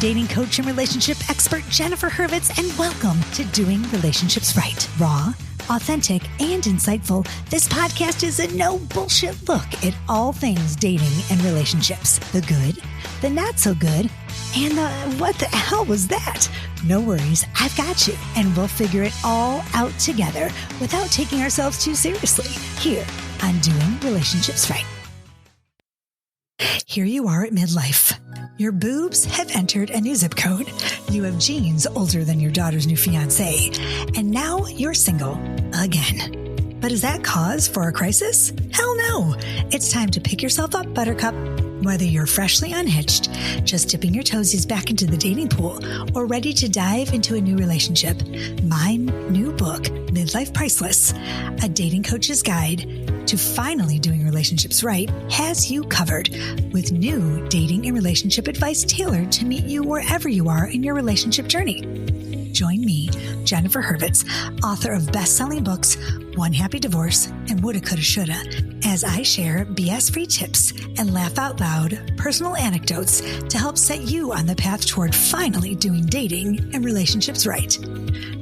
dating coach and relationship expert Jennifer Hur, and welcome to Doing Relationships Right. Raw, authentic, and insightful, this podcast is a no bullshit look at all things dating and relationships. The good, the not so good, and the what the hell was that? No worries, I've got you, and we'll figure it all out together without taking ourselves too seriously here on Doing Relationships Right. Here you are at midlife. Your boobs have entered a new zip code. You have genes older than your daughter's new fiance. And now you're single again. But is that cause for a crisis? Hell no. It's time to pick yourself up, Buttercup. Whether you're freshly unhitched, just dipping your toesies back into the dating pool, or ready to dive into a new relationship, my new book, Midlife Priceless, a dating coach's guide to finally doing relationships right, has you covered with new dating and relationship advice tailored to meet you wherever you are in your relationship journey. Join me, Jennifer Hur, author of best-selling books, One Happy Divorce and Woulda, Coulda, Shoulda, as I share BS-free tips and laugh out loud personal anecdotes to help set you on the path toward finally doing dating and relationships right.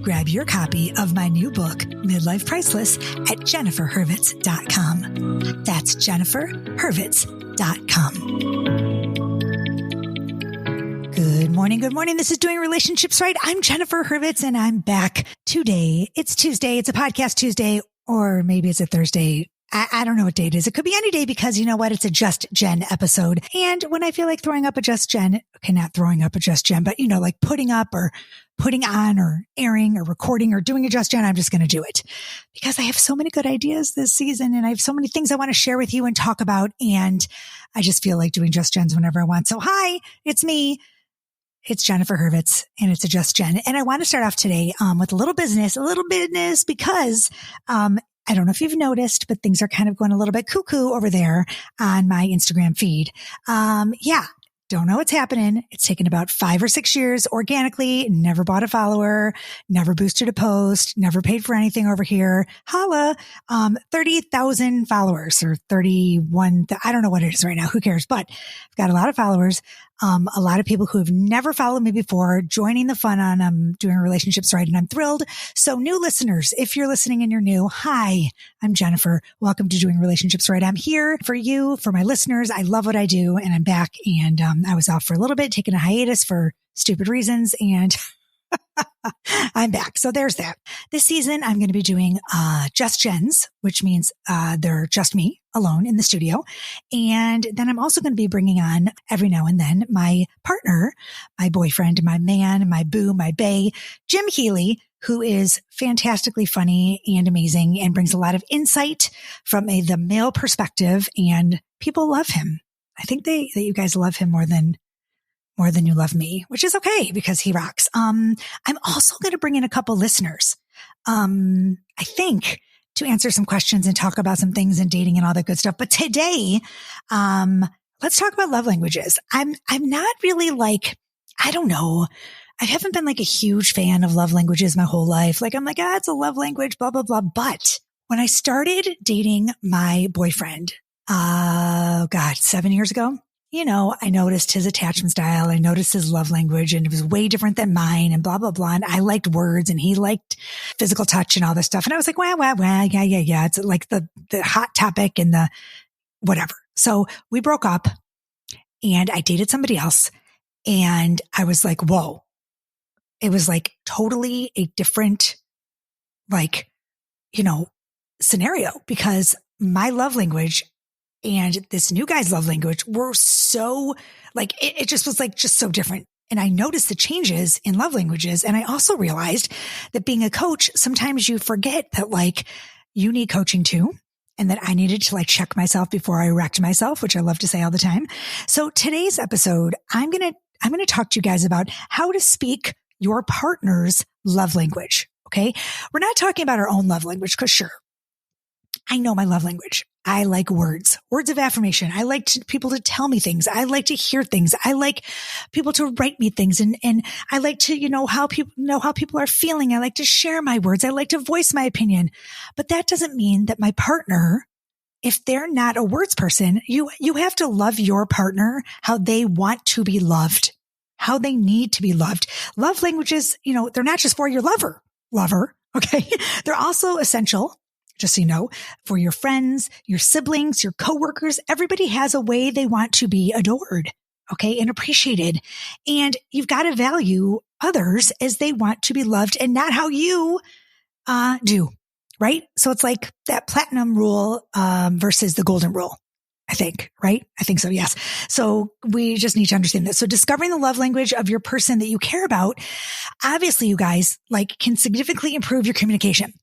Grab your copy of my new book, Midlife Priceless, at jenniferhurwitz.com. That's jenniferhurwitz.com. Good morning. Good morning. This is Doing Relationships Right. I'm Jennifer Hur, and I'm back today. It's Tuesday. It's a podcast Tuesday, or maybe it's a Thursday. I don't know what day it is. It could be any day because you know what? It's a Just Jen episode. And when I feel like throwing up a Just Jen, okay, not throwing up a Just Jen, but you know, like putting up or putting on or airing or recording or doing a Just Jen, I'm just going to do it because I have so many good ideas this season and I have so many things I want to share with you and talk about. And I just feel like doing Just Jens whenever I want. So hi, it's me. It's Jennifer Hur, and it's a Just Jen. And I want to start off today with a little business because I don't know if you've noticed, but things are kind of going a little bit cuckoo over there on my Instagram feed. Don't know what's happening. It's taken about 5 or 6 years organically, never bought a follower, never boosted a post, never paid for anything over here. Holla, 30,000 followers or 31. I don't know what it is right now. Who cares? But I've got a lot of followers. A lot of people who have never followed me before joining the fun on Doing Relationships Right. And I'm thrilled. So new listeners, if you're listening and you're new, hi, I'm Jennifer. Welcome to Doing Relationships Right. I'm here for you, for my listeners. I love what I do and I'm back. And I was off for a little bit, taking a hiatus for stupid reasons. And I'm back. So there's that. This season, I'm going to be doing Just Jens, which means they're just me alone in the studio. And then I'm also going to be bringing on every now and then my partner, my boyfriend, my man, my boo, my bae, Jim Healy, who is fantastically funny and amazing and brings a lot of insight from the male perspective. And people love him. I think that you guys love him more than you love me, which is okay because he rocks. I'm also going to bring in a couple listeners. I think to answer some questions and talk about some things in dating and all that good stuff. But today, let's talk about love languages. I'm not really like, I don't know. I haven't been like a huge fan of love languages my whole life. Like I'm like, it's a love language, blah, blah, blah. But when I started dating my boyfriend, 7 years ago, you know, I noticed his attachment style. I noticed his love language and it was way different than mine and blah, blah, blah. And I liked words and he liked physical touch and all this stuff. And I was like, well, yeah. It's like the hot topic and the whatever. So we broke up and I dated somebody else and I was like, whoa, it was like totally a different, like, you know, scenario because my love language and this new guy's love language were so like, it just was like, just so different. And I noticed the changes in love languages. And I also realized that being a coach, sometimes you forget that like you need coaching too. And that I needed to like check myself before I wrecked myself, which I love to say all the time. So today's episode, I'm going to talk to you guys about how to speak your partner's love language. Okay. We're not talking about our own love language because sure, I know my love language. I like words of affirmation. I like people to tell me things. I like to hear things. I like people to write me things. And I like to, know how people are feeling. I like to share my words. I like to voice my opinion, but that doesn't mean that my partner, if they're not a words person, you have to love your partner how they want to be loved, how they need to be loved. Love languages, they're not just for your lover. Okay. They're also essential, just so you know, for your friends, your siblings, your coworkers. Everybody has a way they want to be adored. Okay. And appreciated. And you've got to value others as they want to be loved and not how you do. Right. So it's like that platinum rule versus the golden rule, I think. Right. I think so. Yes. So we just need to understand this. So discovering the love language of your person that you care about, obviously, you guys, can significantly improve your communication.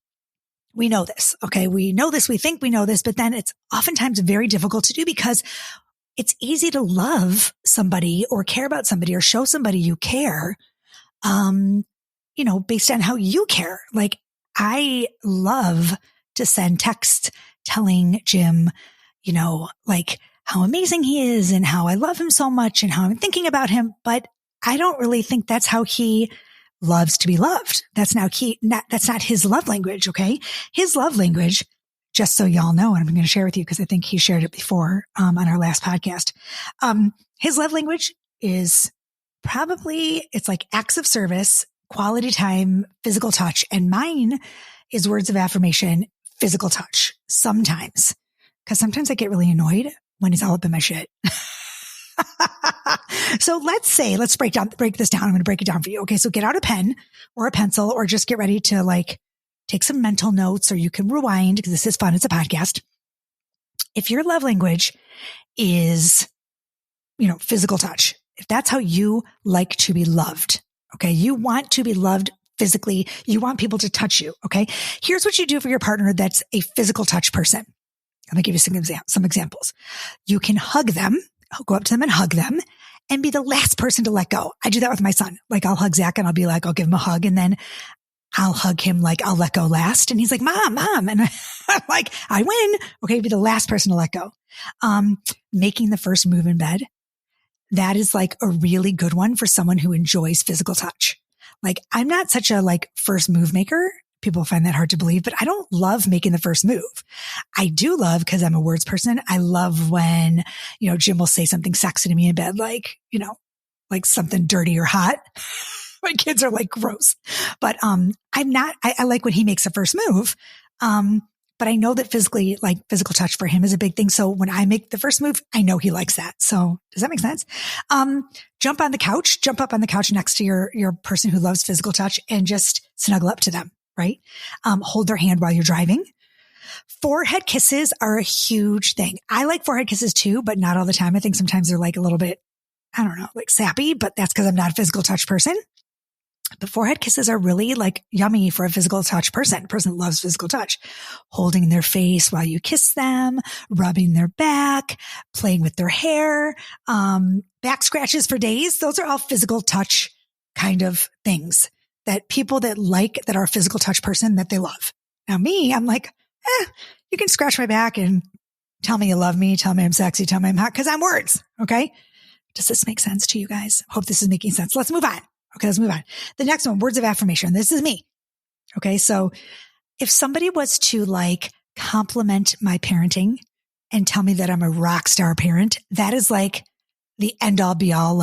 We know this. Okay. We know this. We think we know this, but then it's oftentimes very difficult to do because it's easy to love somebody or care about somebody or show somebody you care, based on how you care. I love to send texts telling Jim, how amazing he is and how I love him so much and how I'm thinking about him. But I don't really think that's how he loves to be loved. That's not his love language. Okay. His love language, just so y'all know, and I'm going to share with you because I think he shared it before, on our last podcast. His love language is it's like acts of service, quality time, physical touch. And mine is words of affirmation, physical touch sometimes. Because sometimes I get really annoyed when he's all up in my shit. So let's break this down. I'm going to break it down for you. Okay. So get out a pen or a pencil or just get ready to take some mental notes, or you can rewind because this is fun. It's a podcast. If your love language is, physical touch, if that's how you like to be loved, okay, you want to be loved physically, you want people to touch you, okay, here's what you do for your partner that's a physical touch person. I'm going to give you some examples. You can hug them, go up to them and hug them and be the last person to let go. I do that with my son. I'll hug Zach and I'll be I'll give him a hug and then I'll hug him I'll let go last. And he's like, Mom. And I'm like, I win. Okay. Be the last person to let go. Making the first move in bed. That is a really good one for someone who enjoys physical touch. I'm not such a first move maker. People find that hard to believe, but I don't love making the first move. I do love, because I'm a words person. I love when, Jim will say something sexy to me in bed, something dirty or hot. My kids are gross, but, I like when he makes a first move. But I know that physical touch for him is a big thing. So when I make the first move, I know he likes that. So does that make sense? Jump up on the couch next to your person who loves physical touch and just snuggle up to them, right? Hold their hand while you're driving. Forehead kisses are a huge thing. I like forehead kisses too, but not all the time. I think sometimes they're a little bit, I don't know, sappy, but that's because I'm not a physical touch person. But forehead kisses are really yummy for a physical touch person. A person that loves physical touch. Holding their face while you kiss them, rubbing their back, playing with their hair, back scratches for days. Those are all physical touch kind of things that people that are a physical touch person that they love. Now me, I'm you can scratch my back and tell me you love me, tell me I'm sexy, tell me I'm hot, because I'm words. Okay. Does this make sense to you guys? Hope this is making sense. Let's move on. Okay, let's move on. The next one, words of affirmation. This is me. Okay, so if somebody was to compliment my parenting and tell me that I'm a rock star parent, that is the end all be all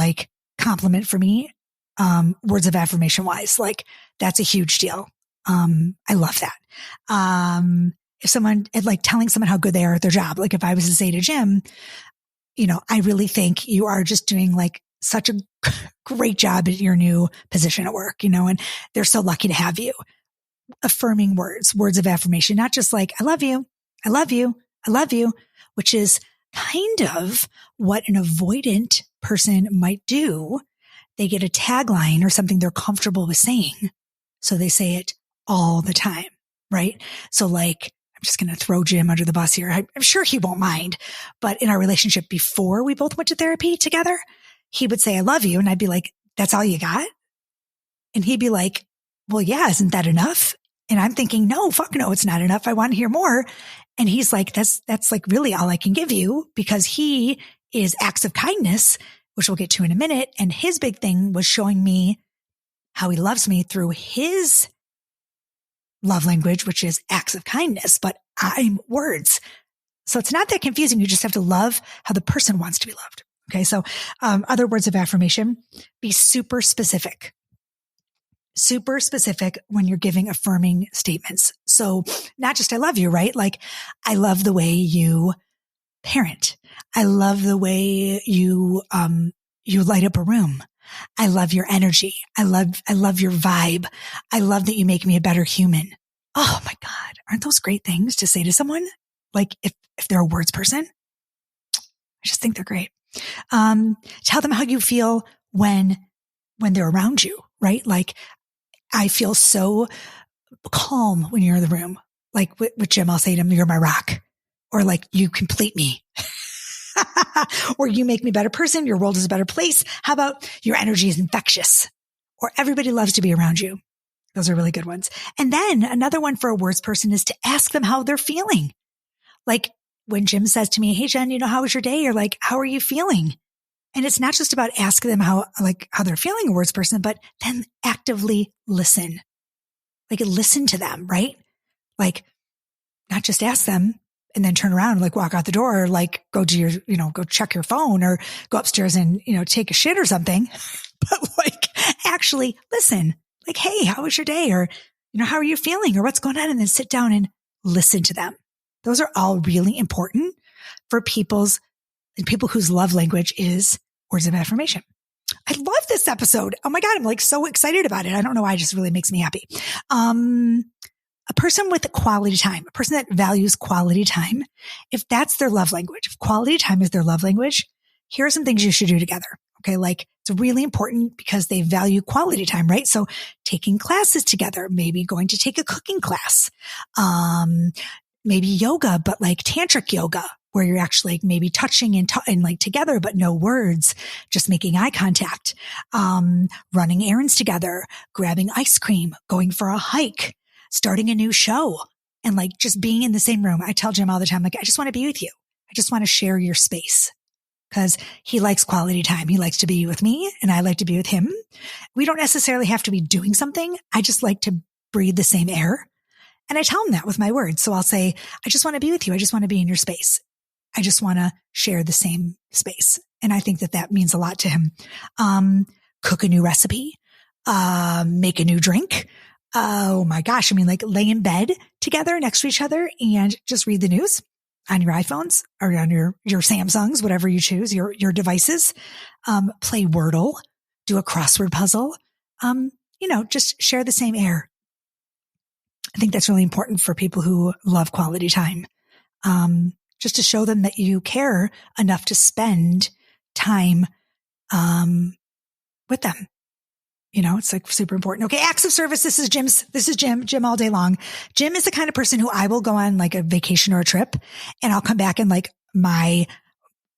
compliment for me. Words of affirmation wise, that's a huge deal. I love that. If someone telling someone how good they are at their job, if I was to say to Jim, I really think you are just doing such a great job at your new position at work, and they're so lucky to have you. Affirming words of affirmation, not just I love you, I love you, I love you, which is kind of what an avoidant person might do. They get a tagline or something they're comfortable with saying. So they say it all the time, right? So I'm just going to throw Jim under the bus here. I'm sure he won't mind, but in our relationship before we both went to therapy together, he would say, I love you. And I'd be like, that's all you got? And he'd be like, well, yeah, isn't that enough? And I'm thinking, no, fuck no, it's not enough. I want to hear more. And he's like, that's really all I can give you, because he is acts of kindness, which we'll get to in a minute. And his big thing was showing me how he loves me through his love language, which is acts of kindness, but I'm words. So it's not that confusing. You just have to love how the person wants to be loved. Okay. So, other words of affirmation, be super specific when you're giving affirming statements. So not just, I love you, right? Like, I love the way you parent. I love the way you light up a room. I love your energy. I love your vibe. I love that you make me a better human. Oh my God. Aren't those great things to say to someone? Like if they're a words person, I just think they're great. Tell them how you feel when they're around you, right? Like, I feel so calm when you're in the room. Like with Jim, I'll say to him, you're my rock, or like, you complete me. Or you make me a better person. Your world is a better place. How about your energy is infectious, or everybody loves to be around you. Those are really good ones. And then another one for a words person is to ask them how they're feeling. Like when Jim says to me, hey, Jen, how was your day? You're like, how are you feeling? And it's not just about asking them how they're feeling, a words person, but then actively listen. Like listen to them, right? Like not just ask them and then turn around and like walk out the door, or like go to your, go check your phone or go upstairs and, take a shit or something. But like actually listen, like, hey, how was your day? Or, how are you feeling? Or what's going on? And then sit down and listen to them. Those are all really important for people whose love language is words of affirmation. I love this episode. Oh my God. I'm like so excited about it. I don't know why, it just really makes me happy. A person with quality time, a person that values quality time, if that's their love language, if quality time is their love language, here are some things you should do together. Okay. Like it's really important because they value quality time, right? So taking classes together, maybe going to take a cooking class, maybe yoga, but like tantric yoga, where you're actually maybe touching and like together, but no words, just making eye contact, running errands together, grabbing ice cream, going for a hike, starting a new show, and like just being in the same room. I tell Jim all the time, like, I just want to be with you. I just want to share your space, because he likes quality time. He likes to be with me and I like to be with him. We don't necessarily have to be doing something. I just like to breathe the same air. And I tell him that with my words. So I'll say, I just want to be with you. I just want to be in your space. I just want to share the same space. And I think that means a lot to him. Cook a new recipe, make a new drink. Oh my gosh. I mean, like lay in bed together next to each other and just read the news on your iPhones or on your Samsungs, whatever you choose, your devices. Play Wordle, do a crossword puzzle. Just share the same air. I think that's really important for people who love quality time. Just to show them that you care enough to spend time, with them. It's like super important. Okay. Acts of service. This is Jim all day long. Jim is the kind of person who I will go on like a vacation or a trip, and I'll come back and like my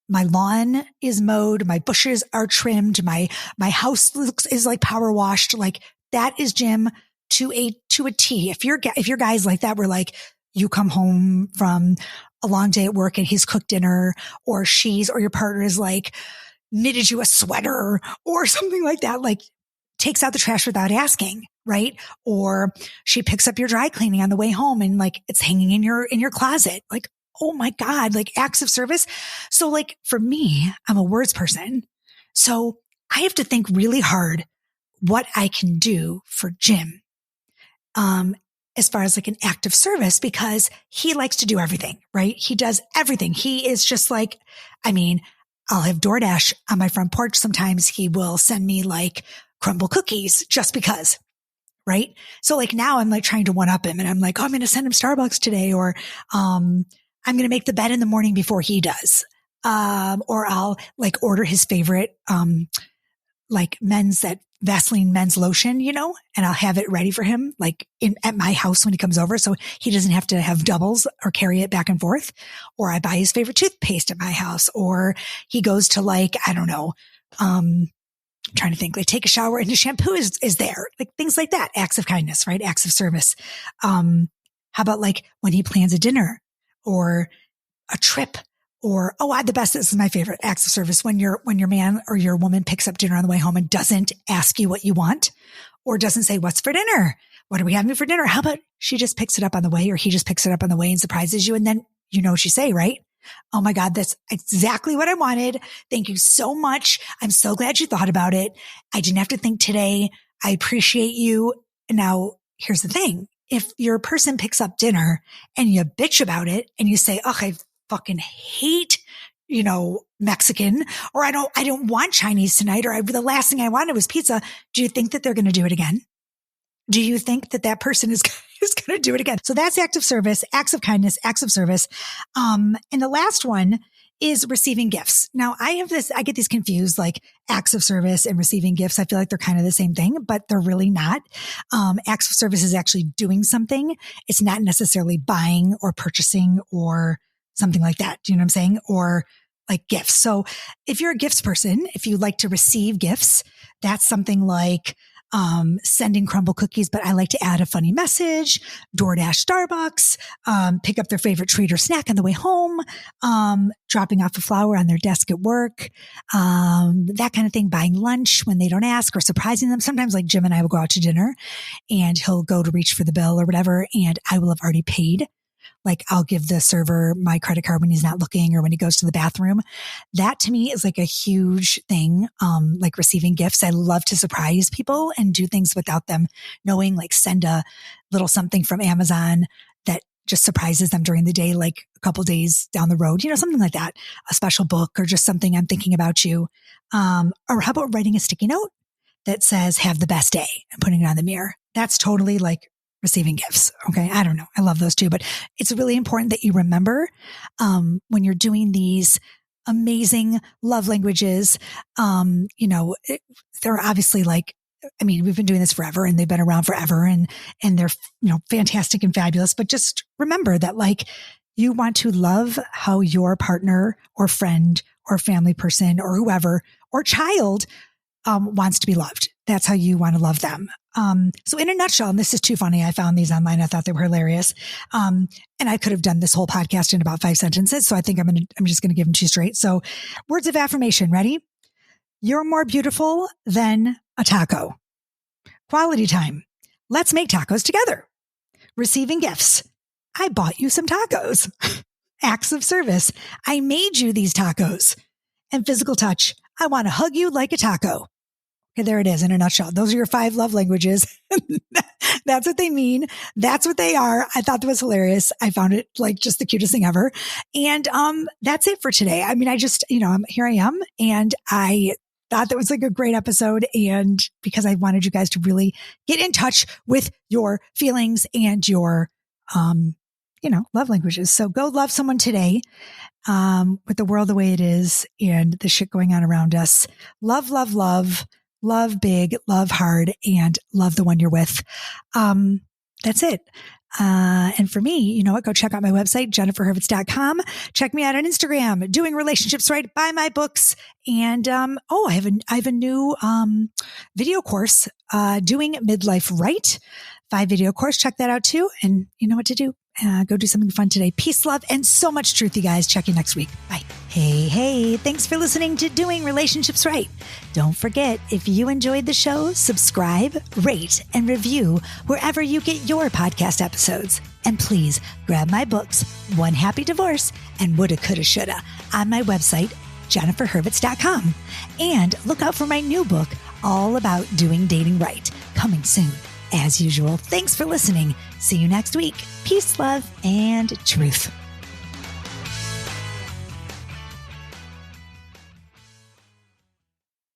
lawn is mowed. My bushes are trimmed. My house is like power washed. Like that is Jim to a T. If you're guys like that, we're like, you come home from a long day at work and he's cooked dinner, or your partner is like knitted you a sweater or something like that, like takes out the trash without asking, right? Or she picks up your dry cleaning on the way home and like it's hanging in your closet. Like, oh my God, like acts of service. So like for me, I'm a words person. So I have to think really hard what I can do for Jim. As far as like an act of service, because he likes to do everything, right? He does everything. He is just like, I'll have DoorDash on my front porch. Sometimes he will send me like crumble cookies just because, right? So like now I'm like trying to one up him, and I'm like, oh, I'm going to send him Starbucks today, or, I'm going to make the bed in the morning before he does. Or I'll like order his favorite, like Vaseline men's lotion, and I'll have it ready for him, like at my house when he comes over. So he doesn't have to have doubles or carry it back and forth. Or I buy his favorite toothpaste at my house, or he goes to like, I don't know, I'm trying to think, like take a shower and his shampoo is there, like things like that. Acts of kindness, right? Acts of service. How about like when he plans a dinner or a trip? Or, the best, this is my favorite, acts of service. When your man or your woman picks up dinner on the way home and doesn't ask you what you want, or doesn't say, what's for dinner? What are we having for dinner? How about she just picks it up on the way, or he just picks it up on the way and surprises you? And then what you say, right? Oh my God, that's exactly what I wanted. Thank you so much. I'm so glad you thought about it. I didn't have to think today. I appreciate you. Now, here's the thing. If your person picks up dinner and you bitch about it and you say, oh, I fucking hate, Mexican, or I don't want Chinese tonight, or the last thing I wanted was pizza. Do you think that they're going to do it again? Do you think that person is going to do it again? So that's acts of service, acts of kindness, acts of service. And the last one is receiving gifts. Now I get these confused, like acts of service and receiving gifts. I feel like they're kind of the same thing, but they're really not. Acts of service is actually doing something. It's not necessarily buying or purchasing or something like that. Do you know what I'm saying? Or like gifts. So if you're a gifts person, if you like to receive gifts, that's something like sending crumble cookies, but I like to add a funny message, DoorDash Starbucks, pick up their favorite treat or snack on the way home, dropping off a flower on their desk at work, that kind of thing, buying lunch when they don't ask or surprising them. Sometimes like Jim and I will go out to dinner and he'll go to reach for the bill or whatever, and I will have already paid. Like I'll give the server my credit card when he's not looking or when he goes to the bathroom. That to me is like a huge thing. Like receiving gifts. I love to surprise people and do things without them knowing, like send a little something from Amazon that just surprises them during the day, like a couple days down the road, something like that, a special book or just something I'm thinking about you. Or how about writing a sticky note that says, have the best day, and putting it on the mirror. That's totally like receiving gifts. Okay. I don't know. I love those too, but it's really important that you remember, when you're doing these amazing love languages, they're obviously we've been doing this forever and they've been around forever and they're, fantastic and fabulous, but just remember that you want to love how your partner or friend or family person or whoever or child, wants to be loved. That's how you want to love them. So in a nutshell, and this is too funny, I found these online. I thought they were hilarious. And I could have done this whole podcast in about 5 sentences. So I think I'm just going to give them to you straight. So words of affirmation. Ready? You're more beautiful than a taco. Quality time. Let's make tacos together. Receiving gifts. I bought you some tacos. Acts of service. I made you these tacos. And physical touch. I want to hug you like a taco. Okay, there it is in a nutshell. Those are your 5 love languages. That's what they mean. That's what they are. I thought that was hilarious. I found it just the cutest thing ever. And that's it for today. I mean, I just, here I am. And I thought that was a great episode. And because I wanted you guys to really get in touch with your feelings and your, love languages. So go love someone today. With the world the way it is and the shit going on around us. Love, love, love. Love big, love hard, and love the one you're with. That's it. And for me, you know what? Go check out my website, jenniferhurwitz.com. Check me out on Instagram, Doing Relationships Right. Buy my books. And, I have a new, video course, Doing Midlife Right. 5-video course. Check that out too. And you know what to do. Go do something fun today. Peace, love, and so much truth, you guys. Check you next week. Bye. Hey, thanks for listening to Doing Relationships Right. Don't forget, if you enjoyed the show, subscribe, rate, and review wherever you get your podcast episodes. And please grab my books, One Happy Divorce and Woulda, Coulda, Shoulda on my website, jenniferhurwitz.com. And look out for my new book, all about doing dating right, coming soon. As usual, thanks for listening. See you next week. Peace, love, and truth.